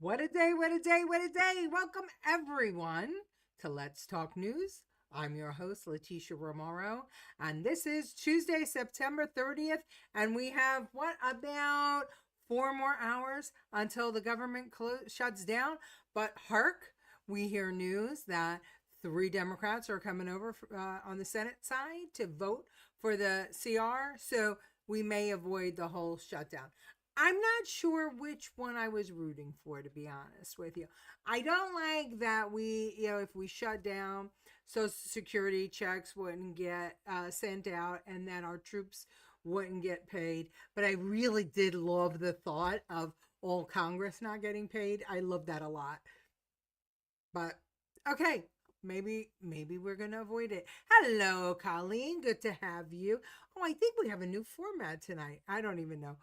What a day, what a day, what a day. Welcome, everyone, to Let's Talk News. I'm your host, Leticia Remauro, and this is Tuesday, September 30th, and we have, about 4 more hours until the government shuts down. But hark, we hear news that 3 Democrats are coming over on the Senate side to vote for the CR, so we may avoid the whole shutdown. I'm not sure which one I was rooting for, to be honest with you. I don't like that if we shut down, Social Security checks wouldn't get sent out and then our troops wouldn't get paid. But I really did love the thought of all Congress not getting paid. I love that a lot. But okay, maybe we're gonna avoid it. Hello, Colleen. Good to have you. Oh, I think we have a new format tonight. I don't even know.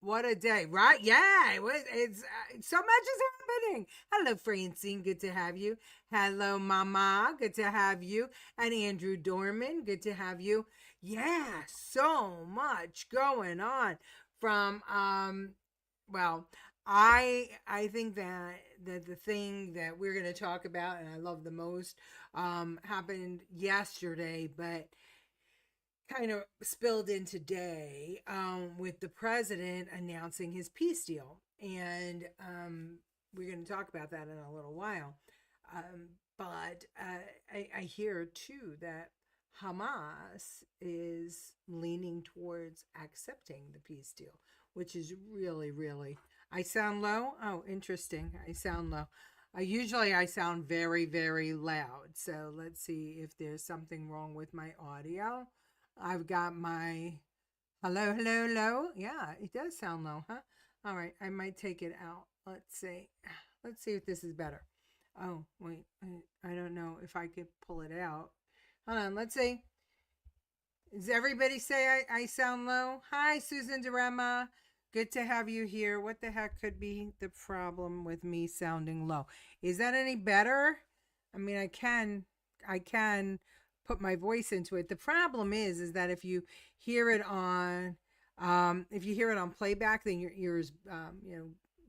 What a day, right? Yeah, it's so much is happening. Hello, Francine. Good to have you. Hello, Mama. Good to have you. And Andrew Dorman. Good to have you. Yeah, so much going on. From well, I think that the thing that we're going to talk about, and I love the most, happened yesterday, but kind of spilled in today, with the president announcing his peace deal. And we're going to talk about that in a little while. But I hear too that Hamas is leaning towards accepting the peace deal, which is really, really. I sound low? Oh, interesting. I sound low. Usually I sound very, very loud. So let's see if there's something wrong with my audio. I've got my hello, hello, low. Yeah, it does sound low, huh? All right, I might take it out. Let's see. Let's see if this is better. Oh, wait. I don't know if I could pull it out. Hold on, let's see. Does everybody say I sound low? Hi, Susan Durema. Good to have you here. What the heck could be the problem with me sounding low? Is that any better? I mean, I can put my voice into it. The problem is that if you hear it on playback, then your ears,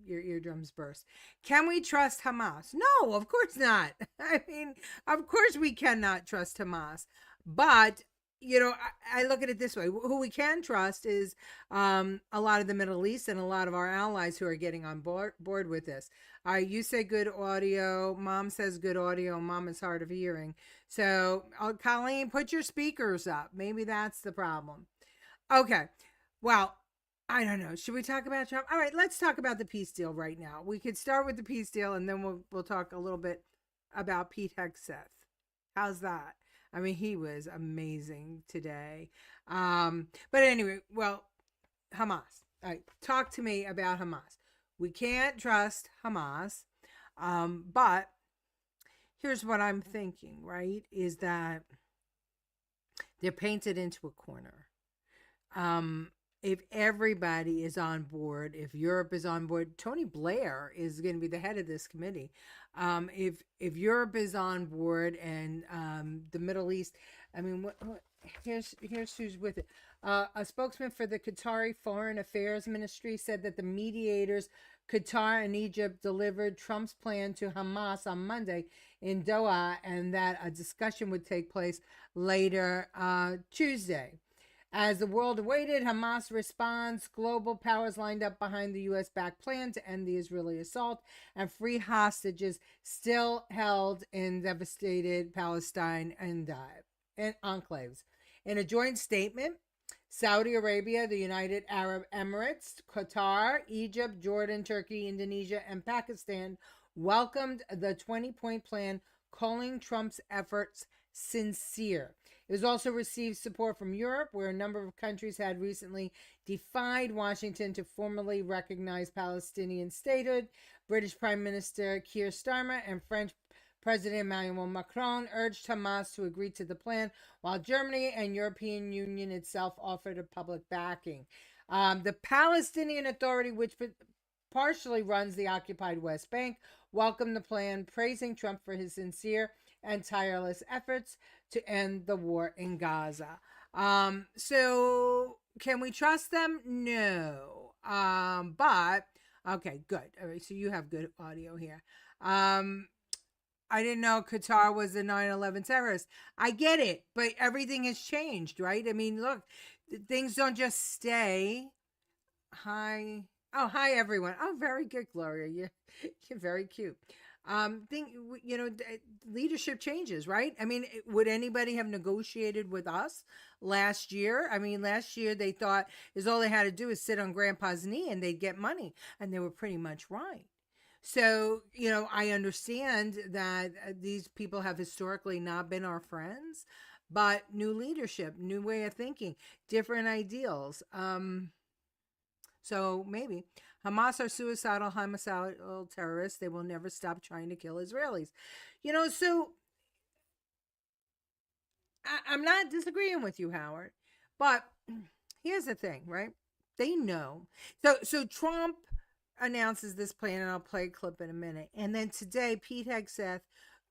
your eardrums burst. Can we trust Hamas? No, of course not. I mean, of course we cannot trust Hamas. But I look at it this way. Who we can trust is a lot of the Middle East and a lot of our allies who are getting on board with this. You say good audio. Mom says good audio. Mom is hard of hearing. So, Colleen, put your speakers up. Maybe that's the problem. Okay. Well, I don't know. Should we talk about Trump? All right, let's talk about the peace deal right now. We could start with the peace deal, and then we'll talk a little bit about Pete Hegseth. How's that? I mean, he was amazing today. But anyway, well, Hamas. All right, talk to me about Hamas. We can't trust Hamas. But here's what I'm thinking, right? Is that they're painted into a corner. If everybody is on board, if Europe is on board, Tony Blair is going to be the head of this committee. If Europe is on board and the Middle East, I mean, here's who's with it. A spokesman for the Qatari Foreign Affairs Ministry said that the mediators, Qatar and Egypt, delivered Trump's plan to Hamas on Monday in Doha, and that a discussion would take place later Tuesday. As the world awaited Hamas response, global powers lined up behind the U.S.-backed plan to end the Israeli assault and free hostages still held in devastated Palestine and enclaves. In a joint statement, Saudi Arabia, the United Arab Emirates, Qatar, Egypt, Jordan, Turkey, Indonesia, and Pakistan welcomed the 20-point plan, calling Trump's efforts sincere. It has also received support from Europe, where a number of countries had recently defied Washington to formally recognize Palestinian statehood. British Prime Minister Keir Starmer and French President Emmanuel Macron urged Hamas to agree to the plan, while Germany and European Union itself offered a public backing. The Palestinian Authority, which partially runs the occupied West Bank, welcomed the plan, praising Trump for his sincere and tireless efforts to end the war in Gaza. So can we trust them? No. But Okay, good. All right, so you have good audio here. I didn't know Qatar was a 9/11 terrorist. I get it, but everything has changed, right? I mean, look, things don't just stay. Hi. Oh, hi everyone. Oh, very good, Gloria. You're very cute. Leadership changes, right? I mean, would anybody have negotiated with us last year? I mean, last year they thought is all they had to do is sit on grandpa's knee and they'd get money, and they were pretty much right. So, I understand that these people have historically not been our friends, but new leadership, new way of thinking, different ideals. So maybe Hamas are suicidal, homicidal terrorists. They will never stop trying to kill Israelis. So I'm not disagreeing with you, Howard, but here's the thing, right? They know. So Trump announces this plan, and I'll play a clip in a minute. And then today, Pete Hegseth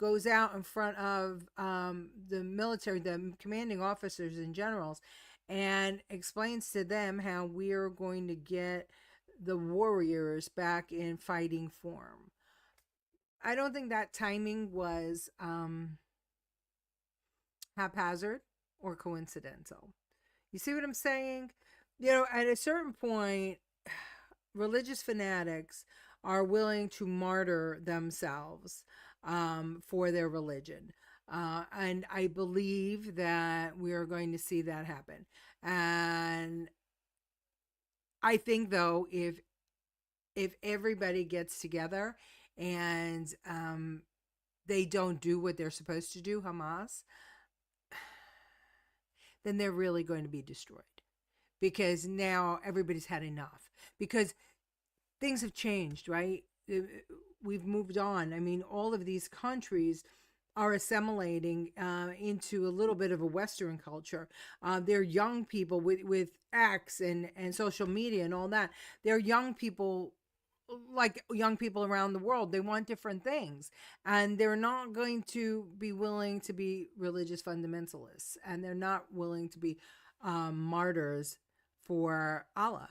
goes out in front of the military, the commanding officers and generals, and explains to them how we're going to get the warriors back in fighting form. I don't think that timing was haphazard or coincidental. You see what I'm saying? At a certain point, religious fanatics are willing to martyr themselves for their religion. And I believe that we are going to see that happen. And I think, though, if everybody gets together and they don't do what they're supposed to do, Hamas, then they're really going to be destroyed. Because now everybody's had enough. Because things have changed, right? We've moved on. I mean, all of these countries are assimilating into a little bit of a Western culture. They're young people with X and social media and all that. They're young people, like young people around the world. They want different things. And they're not going to be willing to be religious fundamentalists. And they're not willing to be martyrs for Allah.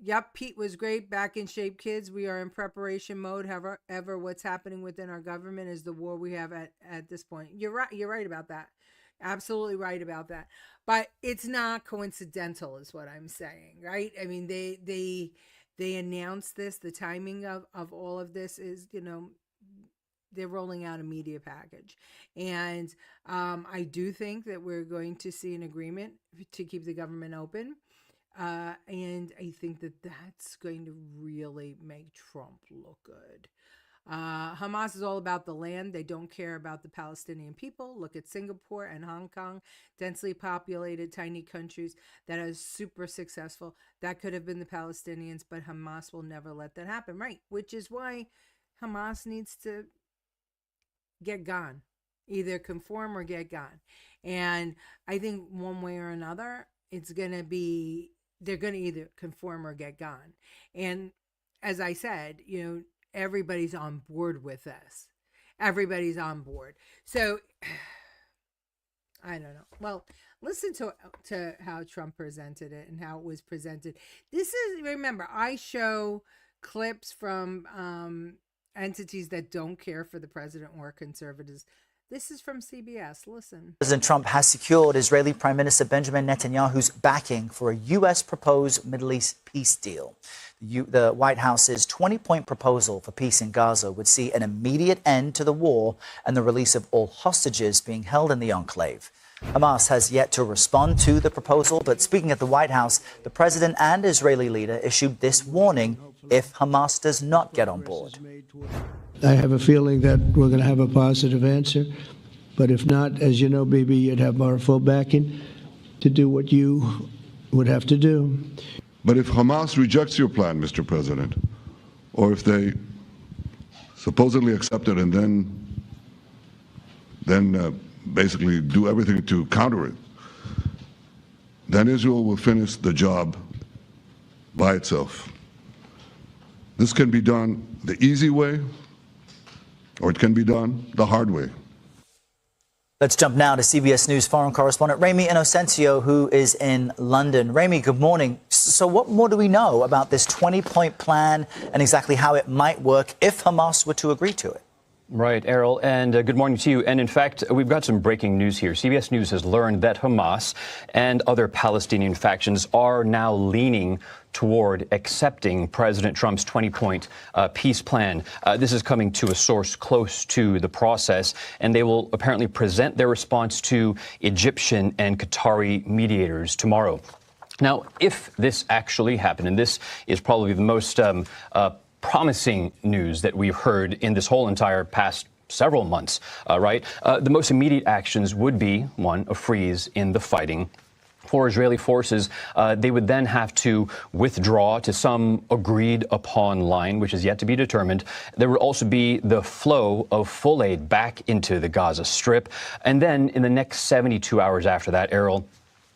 Yep, Pete was great. Back in shape, kids. We are in preparation mode. However, what's happening within our government is the war we have at this point. You're right. You're right about that. Absolutely right about that. But it's not coincidental, is what I'm saying, right? I mean, they announced this. The timing of all of this is, they're rolling out a media package. And I do think that we're going to see an agreement to keep the government open. And I think that that's going to really make Trump look good. Hamas is all about the land. They don't care about the Palestinian people. Look at Singapore and Hong Kong, densely populated, tiny countries that are super successful. That could have been the Palestinians, but Hamas will never let that happen, right? Which is why Hamas needs to get gone, either conform or get gone. And I think one way or another, it's going to be, they're going to either conform or get gone. And as I said, everybody's on board with this. Everybody's on board. So I don't know. Well, listen to how Trump presented it and how it was presented. This is, remember, I show clips from entities that don't care for the president or conservatives. This is from CBS. Listen. President Trump has secured Israeli Prime Minister Benjamin Netanyahu's backing for a U.S. proposed Middle East peace deal. The White House's 20-point proposal for peace in Gaza would see an immediate end to the war and the release of all hostages being held in the enclave. Hamas has yet to respond to the proposal, but speaking at the White House, the president and Israeli leader issued this warning if Hamas does not get on board. I have a feeling that we're going to have a positive answer. But if not, as you know, Bibi, you'd have our full backing to do what you would have to do. But if Hamas rejects your plan, Mr. President, or if they supposedly accept it and then basically do everything to counter it, then Israel will finish the job by itself. This can be done the easy way, or it can be done the hard way. Let's jump now to CBS News foreign correspondent Remi Inocencio, who is in London. Remi, good morning. So what more do we know about this 20-point plan and exactly how it might work if Hamas were to agree to it? Right, Errol, and good morning to you. And in fact, we've got some breaking news here. CBS News has learned that Hamas and other Palestinian factions are now leaning toward accepting President Trump's 20-point peace plan. This is coming to a source close to the process, and they will apparently present their response to Egyptian and Qatari mediators tomorrow. Now, if this actually happened, and this is probably the most promising news that we've heard in this whole entire past several months, right? The most immediate actions would be, one, a freeze in the fighting. For Israeli forces, they would then have to withdraw to some agreed upon line, which is yet to be determined. There would also be the flow of full aid back into the Gaza Strip. And then in the next 72 hours after that, Errol,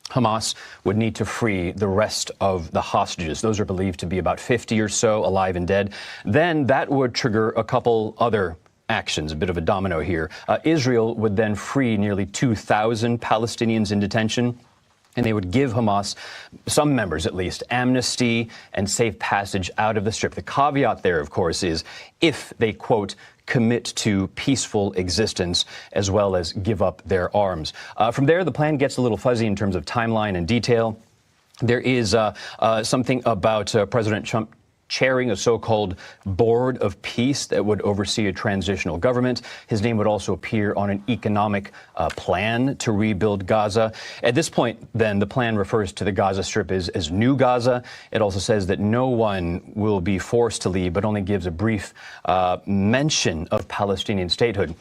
Hamas would need to free the rest of the hostages. Those are believed to be about 50 or so, alive and dead. Then that would trigger a couple other actions, a bit of a domino here. Israel would then free nearly 2,000 Palestinians in detention, and they would give Hamas, some members at least, amnesty and safe passage out of the Strip. The caveat there, of course, is if they, quote, commit to peaceful existence as well as give up their arms. From there, the plan gets a little fuzzy in terms of timeline and detail. There is something about President Trump chairing a so-called board of peace that would oversee a transitional government. His name would also appear on an economic plan to rebuild Gaza. At this point, then, the plan refers to the Gaza Strip as New Gaza. It also says that no one will be forced to leave, but only gives a brief mention of Palestinian statehood.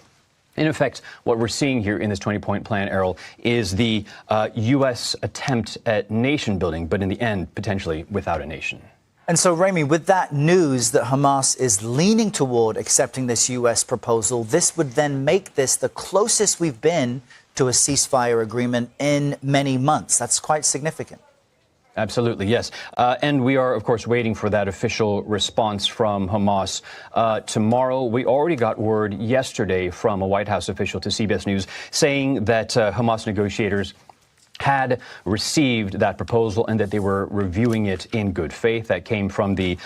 In effect, what we're seeing here in this 20-point plan, Errol, is the U.S. attempt at nation building, but in the end, potentially without a nation. And so, Rami, with that news that Hamas is leaning toward accepting this U.S. proposal, this would then make this the closest we've been to a ceasefire agreement in many months. That's quite significant. Absolutely, yes. And we are, of course, waiting for that official response from Hamas tomorrow. We already got word yesterday from a White House official to CBS News saying that Hamas negotiators had received that proposal and that they were reviewing it in good faith. That came from the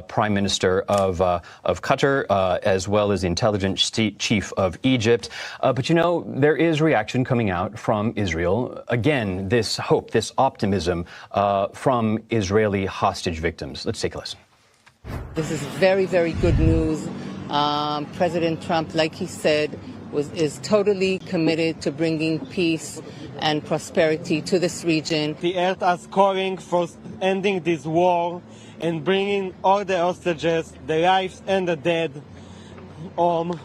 Prime Minister of Qatar, as well as the intelligence chief of Egypt. But, you know, there is reaction coming out from Israel. Again, this hope, this optimism from Israeli hostage victims. Let's take a listen. This is very, very good news. President Trump, like he said, is totally committed to bringing peace and prosperity to this region. The earth is calling for ending this war and bringing all the hostages, the lives and the dead, home.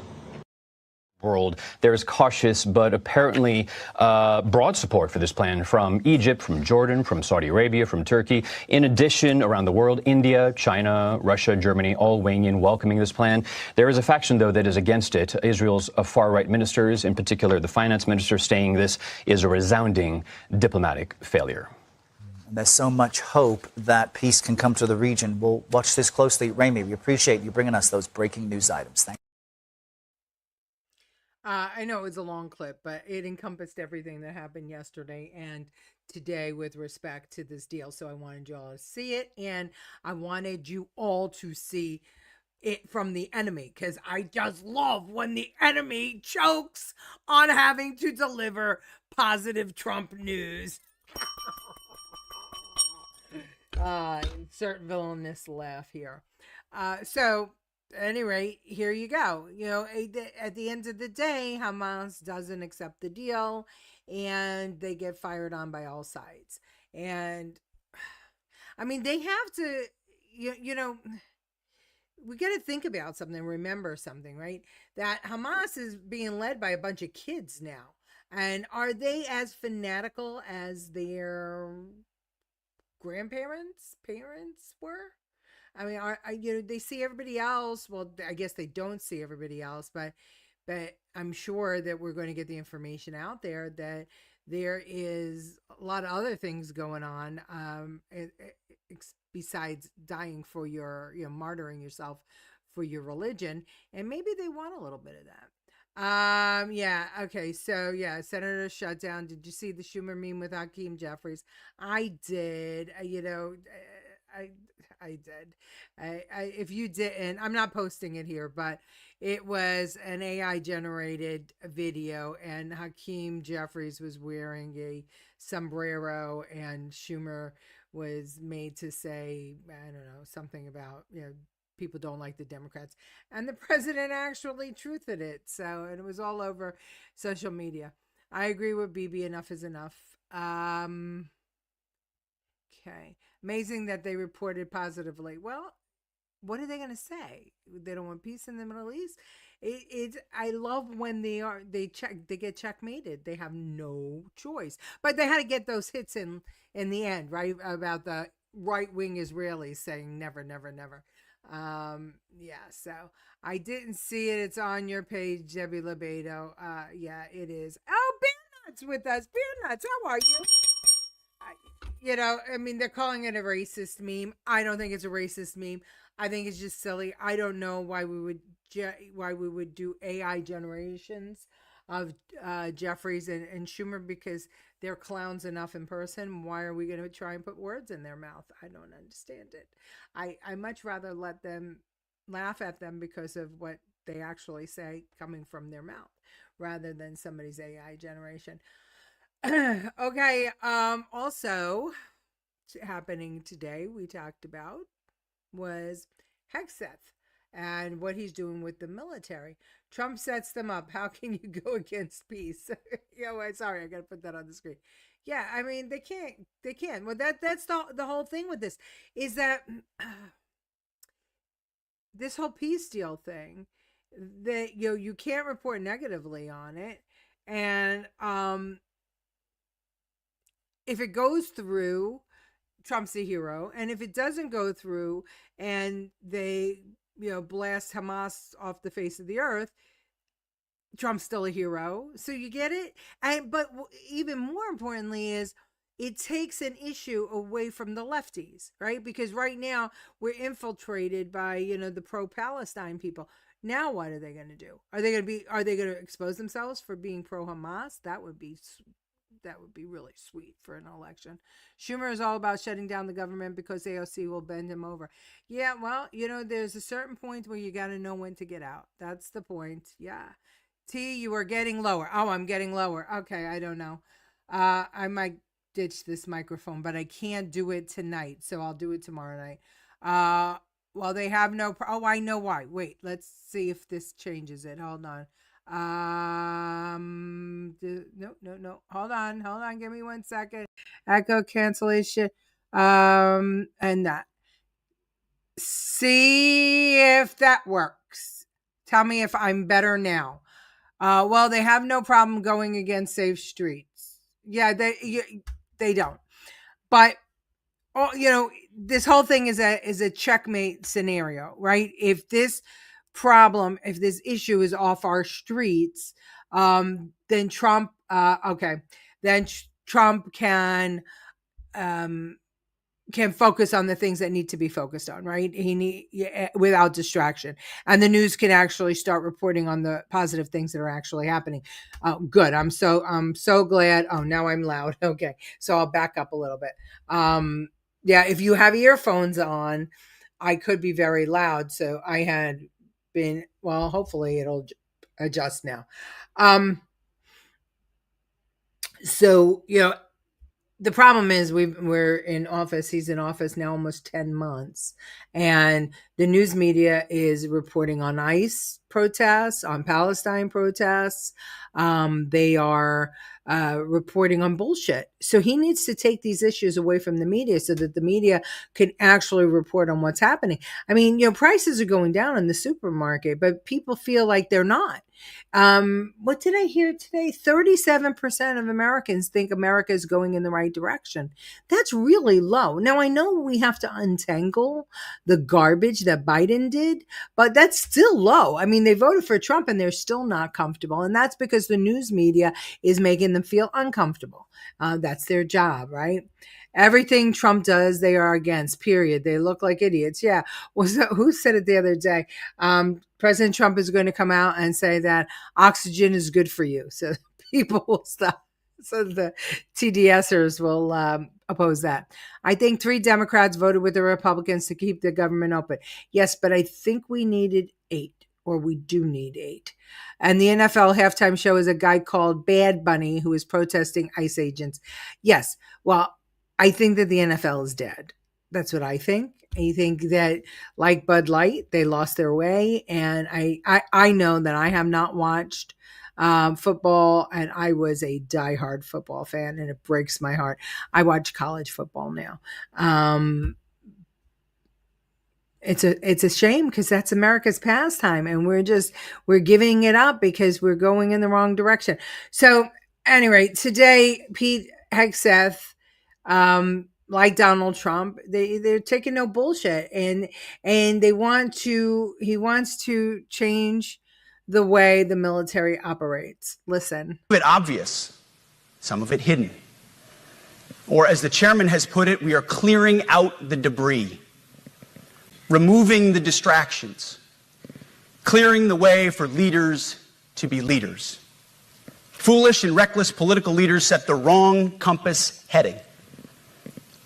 World. There's cautious but apparently broad support for this plan from Egypt, from Jordan, from Saudi Arabia, from Turkey. In addition, around the world, India, China, Russia, Germany, all weighing in, welcoming this plan. There is a faction, though, that is against it. Israel's far-right ministers, in particular the finance minister, saying this is a resounding diplomatic failure. There's so much hope that peace can come to the region. We'll watch this closely. Rami, we appreciate you bringing us those breaking news items. Thank you. I know it was a long clip, but it encompassed everything that happened yesterday and today with respect to this deal. So I wanted you all to see it, and I wanted you all to see it from the enemy, because I just love when the enemy chokes on having to deliver positive Trump news. Insert villainous laugh here. So at any rate, here you go. You know, at the end of the day, Hamas doesn't accept the deal and they get fired on by all sides. And I mean, they have to, you know, we got to think about something, remember something, right? That Hamas is being led by a bunch of kids now. And are they as fanatical as their parents were? I mean, you know, they see everybody else. Well, I guess they don't see everybody else, but I'm sure that we're going to get the information out there that there is a lot of other things going on besides dying for your, you know, martyring yourself for your religion, and maybe they want a little bit of that. Yeah, okay, so yeah, Senator shut down. Did you see the Schumer meme with Hakeem Jeffries? I did. You know, I did. If you didn't, I'm not posting it here, but it was an AI generated video, and Hakeem Jeffries was wearing a sombrero, and Schumer was made to say, I don't know, something about, people don't like the Democrats. And the president actually truthed it. So, and it was all over social media. I agree with BB. Enough is enough. Okay. Amazing that they reported positively. Well, what are they going to say? They don't want peace in the Middle East. I love when they get checkmated. They have no choice, but they had to get those hits in the end, right? About the right wing Israelis saying never, never, never. So I didn't see it. It's on your page, Debbie Lebedo. Yeah, it is. Oh, Beer Nuts with us. Beer Nuts, how are you? I mean, they're calling it a racist meme. I don't think it's a racist meme. I think it's just silly. I don't know why we would do AI generations of Jeffries and Schumer, because they're clowns enough in person. Why are we going to try and put words in their mouth? I don't understand it. I much rather let them laugh at them because of what they actually say coming from their mouth, rather than somebody's AI generation. Okay. Also happening today, we talked about, was Hegseth and what he's doing with the military. Trump sets them up. How can you go against peace? Sorry, I got to put that on the screen. Yeah, I mean, they can't. Well, that's the whole thing with this, is that this whole peace deal thing, that you can't report negatively on it, and if it goes through, Trump's a hero. And if it doesn't go through and they, blast Hamas off the face of the earth, Trump's still a hero. So you get it? But even more importantly is, it takes an issue away from the lefties, right? Because right now we're infiltrated by, the pro-Palestine people. Now what are they going to do? Are they going to expose themselves for being pro-Hamas? That would be really sweet for an election. Schumer is all about shutting down the government because AOC will bend him over. Yeah, well, there's a certain point where you got to know when to get out. That's the point. Yeah. T, you are getting lower. Oh, I'm getting lower. Okay, I don't know. I might ditch this microphone, but I can't do it tonight, so I'll do it tomorrow night. Well, they have no... Oh, I know why. Wait, let's see if this changes it. Hold on. No. Hold on. Give me 1 second. Echo cancellation. And that. See if that works. Tell me if I'm better now. Well, they have no problem going against safe streets. Yeah, they don't. But this whole thing is a checkmate scenario, right? If this issue is off our streets, then Trump, Trump can focus on the things that need to be focused on, right? Without distraction, and the news can actually start reporting on the positive things that are actually happening. Good. I'm so glad. Oh, now I'm loud. Okay, so I'll back up a little bit. Yeah, if you have earphones on, I could be very loud. So I had been, well, hopefully it'll adjust now. So, the problem is we're in office. He's in office now almost 10 months. And the news media is reporting on ICE protests, on Palestine protests. They are reporting on bullshit. So he needs to take these issues away from the media so that the media can actually report on what's happening. I mean, prices are going down in the supermarket, but people feel like they're not. What did I hear today? 37% of Americans think America is going in the right direction. That's really low. Now, I know we have to untangle the garbage that Biden did, but that's still low. I mean, they voted for Trump and they're still not comfortable. And that's because the news media is making them feel uncomfortable. That's their job, right? Everything Trump does, they are against, period. They look like idiots. Yeah. Who said it the other day? President Trump is going to come out and say that oxygen is good for you. So people will stop So the TDSers will oppose that. I think 3 Democrats voted with the Republicans to keep the government open. Yes, but I think we needed 8, or we do need 8. And the NFL halftime show is a guy called Bad Bunny who is protesting ICE agents. Yes, well, I think that the NFL is dead. That's what I think. I think that, like Bud Light, they lost their way. And I know that I have not watched football, and I was a diehard football fan, and it breaks my heart. I watch college football now. It's a shame because that's America's pastime, and we're giving it up because we're going in the wrong direction. So anyway, today Pete Hegseth, like Donald Trump, they're taking no bullshit, and he wants to change the way the military operates. Listen. Some of it obvious, some of it hidden. Or as the chairman has put it, we are clearing out the debris, removing the distractions, clearing the way for leaders to be leaders. Foolish and reckless political leaders set the wrong compass heading,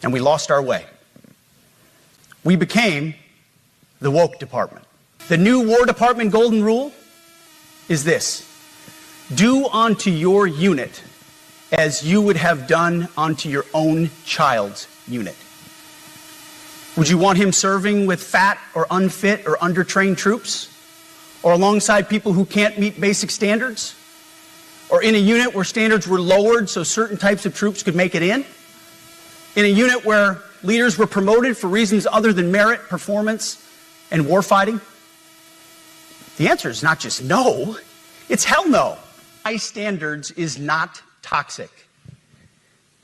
and we lost our way. We became the woke department. The new War Department golden rule is this: do unto your unit as you would have done unto your own child's unit. Would you want him serving with fat or unfit or undertrained troops? Or alongside people who can't meet basic standards? Or in a unit where standards were lowered so certain types of troops could make it in? In a unit where leaders were promoted for reasons other than merit, performance, and warfighting? The answer is not just no, it's hell no. High standards is not toxic.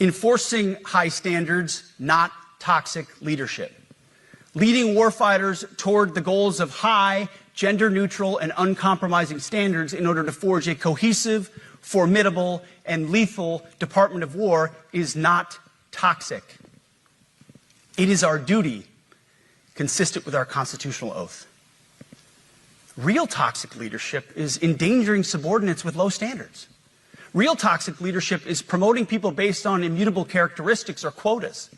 Enforcing high standards, not toxic leadership. Leading warfighters toward the goals of high, gender-neutral, and uncompromising standards in order to forge a cohesive, formidable, and lethal Department of War is not toxic. It is our duty, consistent with our constitutional oath. Real toxic leadership is endangering subordinates with low standards. Real toxic leadership is promoting people based on immutable characteristics or quotas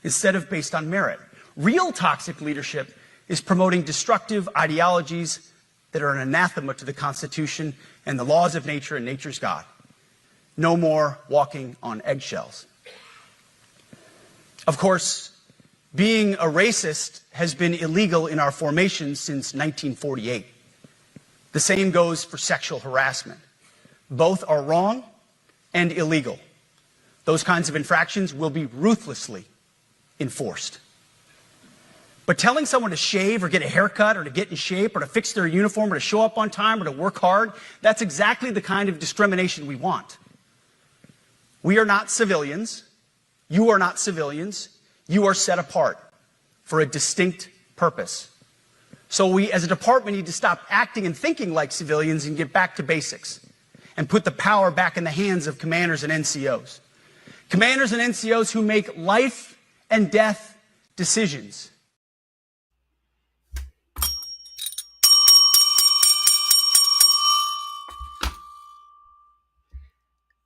instead of based on merit. Real toxic leadership is promoting destructive ideologies that are an anathema to the Constitution and the laws of nature and nature's God. No more walking on eggshells. Of course, being a racist has been illegal in our formations since 1948. The same goes for sexual harassment. Both are wrong and illegal. Those kinds of infractions will be ruthlessly enforced. But telling someone to shave or get a haircut or to get in shape or to fix their uniform or to show up on time or to work hard, that's exactly the kind of discrimination we want. We are not civilians. You are not civilians. You are set apart for a distinct purpose. So we as a department need to stop acting and thinking like civilians and get back to basics and put the power back in the hands of commanders and NCOs. Commanders and NCOs who make life and death decisions.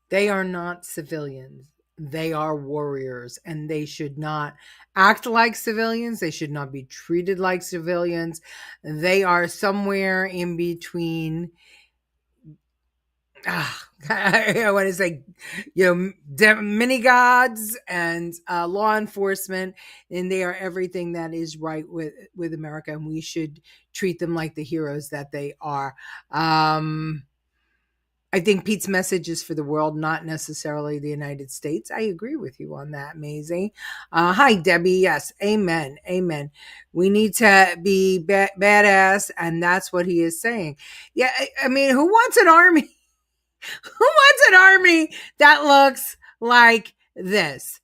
They are not civilians. They are warriors, and they should not act like civilians. They should not be treated like civilians. They are somewhere in between. I want to say, mini gods and law enforcement, and they are everything that is right with America, and we should treat them like the heroes that they are. I think Pete's message is for the world, not necessarily the United States. I agree with you on that, Maisie. Hi, Debbie. Yes, amen, amen. We need to be badass, and that's what he is saying. Yeah, I mean, who wants an army? Who wants an army that looks like this?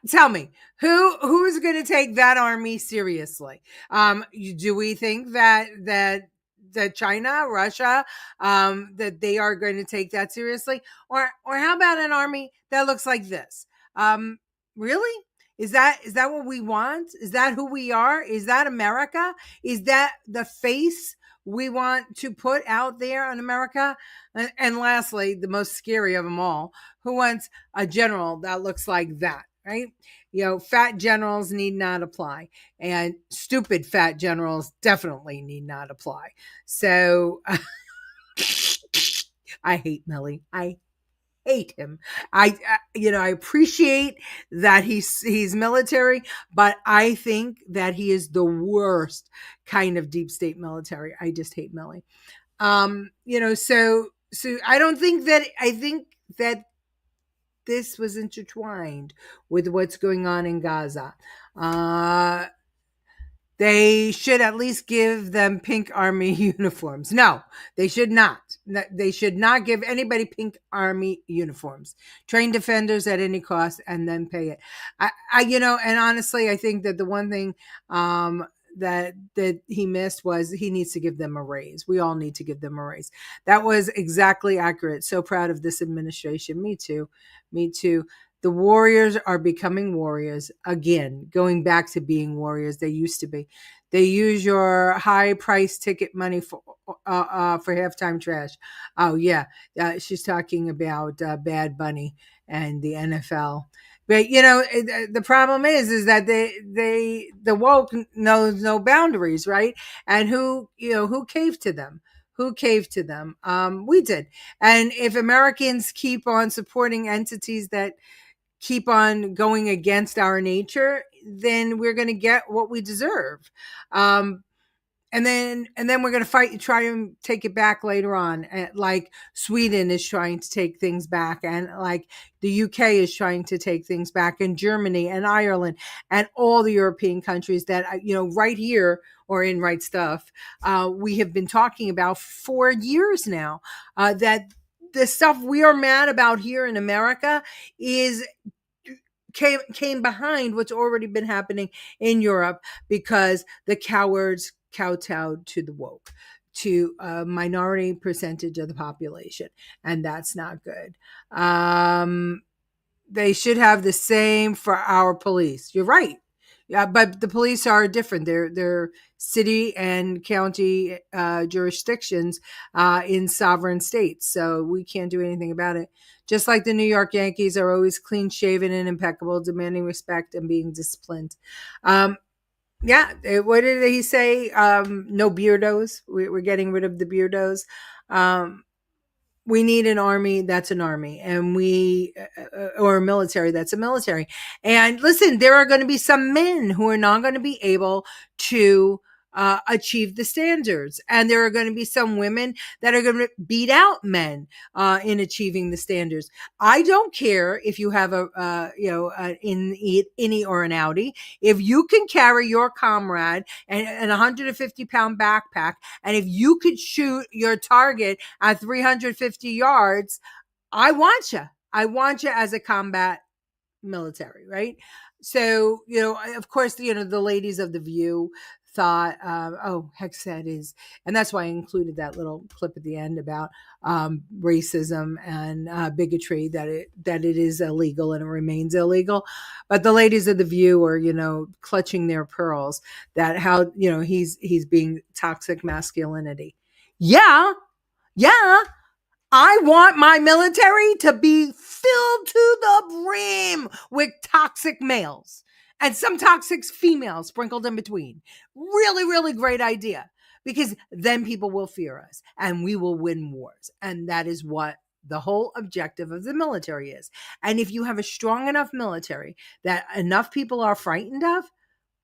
Tell me, who's going to take that army seriously? Do we think that China, Russia, that they are going to take that seriously? Or how about an army that looks like this? Really? Is that what we want? Is that who we are? Is that America? Is that the face we want to put out there on America? And lastly, the most scary of them all, who wants a general that looks like that, right? Fat generals need not apply, and stupid fat generals definitely need not apply. So I hate Millie. I hate him. I appreciate that he's military, but I think that he is the worst kind of deep state military. I just hate Millie. So I don't think that, I think that this was intertwined with what's going on in Gaza. They should at least give them pink army uniforms. No, they should not. They should not give anybody pink army uniforms. Train defenders at any cost and then pay it. And honestly, I think that the one thing that he missed was he needs to give them a raise. We all need to give them a raise. That was exactly accurate. So proud of this administration. Me too. The warriors are becoming warriors again, going back to being warriors. They used to be. They use your high price ticket money for halftime trash. Oh yeah, she's talking about Bad Bunny and the NFL. But the problem is that the woke knows no boundaries, right? And who caved to them? Who caved to them? We did. And if Americans keep on supporting entities that keep on going against our nature, then we're going to get what we deserve. And then we're going to try and take it back later on. Like Sweden is trying to take things back, and like the UK is trying to take things back, and Germany and Ireland and all the European countries that, right here or in Right Stuff, we have been talking about for years now, that the stuff we are mad about here in America came behind what's already been happening in Europe, because the cowards kowtowed to the woke, to a minority percentage of the population, and that's not good. They should have the same for our police. You're right. Yeah, but the police are different. They're city and county jurisdictions in sovereign states, so we can't do anything about it. Just like the New York Yankees are always clean shaven and impeccable, demanding respect and being disciplined. Yeah, what did he say? No beardos. We're getting rid of the beardos. We need an army that's an army, and or a military that's a military. And listen, there are going to be some men who are not going to be able to achieve the standards, and there are going to be some women that are going to beat out men in achieving the standards. I don't care if you have in any or an Audi. If you can carry your comrade and a 150-pound backpack, and if you could shoot your target at 350 yards, I want you. I want you as a combat military, right? So, of course, the ladies of The View thought, Hexed is, and that's why I included that little clip at the end about racism and bigotry, that it is illegal and it remains illegal. But the ladies of The View are, clutching their pearls, that how, he's being toxic masculinity. Yeah. I want my military to be filled to the brim with toxic males and some toxic females sprinkled in between. Really, really great idea, because then people will fear us and we will win wars. And that is what the whole objective of the military is. And if you have a strong enough military that enough people are frightened of,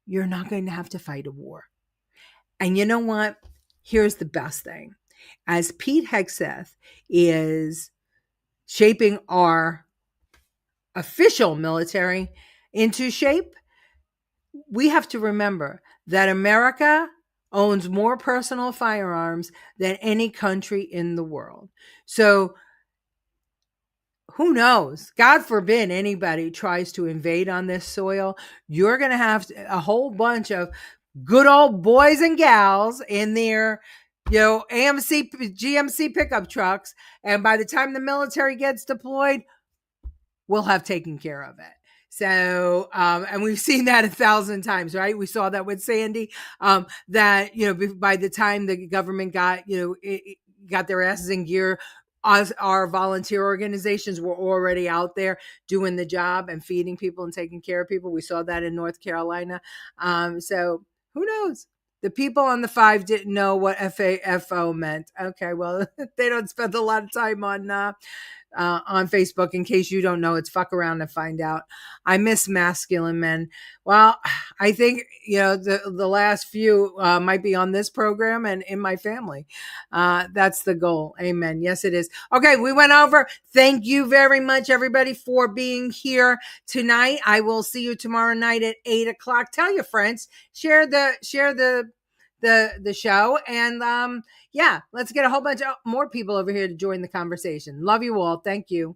you're not going to have to fight a war. And you know what? Here's the best thing. As Pete Hegseth is shaping our official military into shape, we have to remember that America owns more personal firearms than any country in the world. So who knows? God forbid anybody tries to invade on this soil. You're going to have a whole bunch of good old boys and gals in their GMC pickup trucks. And by the time the military gets deployed, we'll have taken care of it. So, and we've seen that 1,000 times, right? We saw that with Sandy, that, by the time the government got, got their asses in gear, our volunteer organizations were already out there doing the job and feeding people and taking care of people. We saw that in North Carolina. So who knows? The people on the 5 didn't know what FAFO meant. Okay, well, they don't spend a lot of time on Facebook. In case you don't know, it's fuck around and find out. I miss masculine men. Well, I think, the last few might be on this program and in my family. That's the goal. Amen. Yes, it is. Okay, we went over. Thank you very much, everybody, for being here tonight. I will see you tomorrow night at 8:00. Tell your friends, share the show, and let's get a whole bunch of more people over here to join the conversation. Love you all. Thank you.